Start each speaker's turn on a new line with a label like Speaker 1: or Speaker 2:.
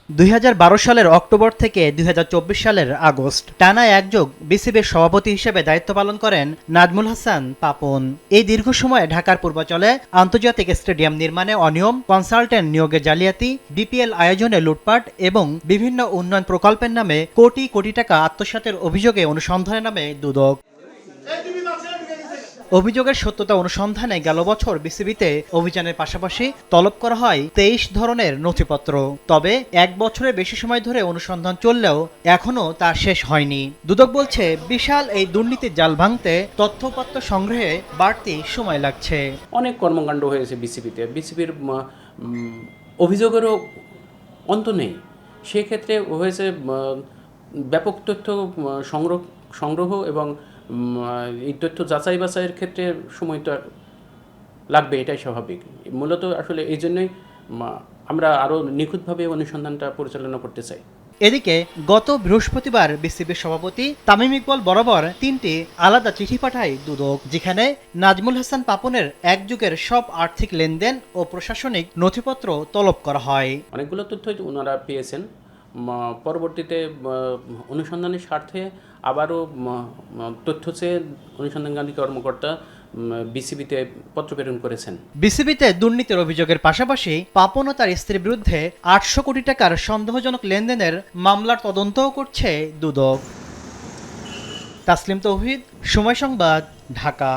Speaker 1: 2012 সালের অক্টোবর থেকে 2024 সালের আগস্ট টানা এক যুগ বিসিবির সভাপতি হিসেবে দায়িত্ব পালন করেন নাজমুল হাসান পাপন। এই দীর্ঘ সময়ে ঢাকার পূর্বাঞ্চলে আন্তর্জাতিক স্টেডিয়াম নির্মাণে অনিয়ম, কনসালটেন্ট নিয়োগে জালিয়াতি, বিপিএল আয়োজনে লুটপাট এবং বিভিন্ন উন্নয়ন প্রকল্পের নামে কোটি কোটি টাকা আত্মসাতের অভিযোগে অনুসন্ধানে নামে দুদক। অভিযোগের সত্যতা অনুসন্ধানে গেল বছর বিসিবিতে অভিযানের পাশাপাশি তলব করা হয় 23 ধরনের নথিপত্র। তবে এক বছরের বেশি সময় ধরে অনুসন্ধান চললেও এখনও তা শেষ হয়নি। দুদক বলছে, বিশাল এই দুর্নীতির জাল ভাঙতে তথ্যপত্র সংগ্রহে বাড়তি সময় লাগছে।
Speaker 2: অনেক কর্মকাণ্ড হয়েছে বিসিবির অভিযোগেরও অন্ত নেই। সেক্ষেত্রে হয়েছে ব্যাপক তথ্য সংগ্রহ এবং এই তথ্য যাচাই বাছাইয়ের ক্ষেত্রে সময়টা লাগবে, এটাই স্বাভাবিক। মূলত আসলে এই জন্যই আমরা আরও নিখুঁতভাবে অনুসন্ধানটা পরিচালনা করতে চাই।
Speaker 1: এদিকে গত বৃহস্পতিবার বিসিবির সভাপতি তামিম ইকবাল বরাবর 3টি আলাদা চিঠি পাঠায় দুদক, যেখানে নাজমুল হাসান পাপনের এক যুগের সব আর্থিক লেনদেন ও প্রশাসনিক নথিপত্র তলব করা হয়।
Speaker 2: অনেকগুলো তথ্য ওনারা পেয়েছেন। পরবর্তীতে অনুসন্ধানের স্বার্থে আবারও তথ্য চেয়ে অনুসন্ধানকারী কর্মকর্তা বিসিবিতে পত্র প্রেরণ করেছেন।
Speaker 1: বিসিবিতে দুর্নীতির অভিযোগের পাশাপাশি পাপন ও তার স্ত্রীর বিরুদ্ধে 800 কোটি টাকার সন্দেহজনক লেনদেনের মামলার তদন্তও করছে দুদক। তাসলিম তৌহিদ, সময় সংবাদ, ঢাকা।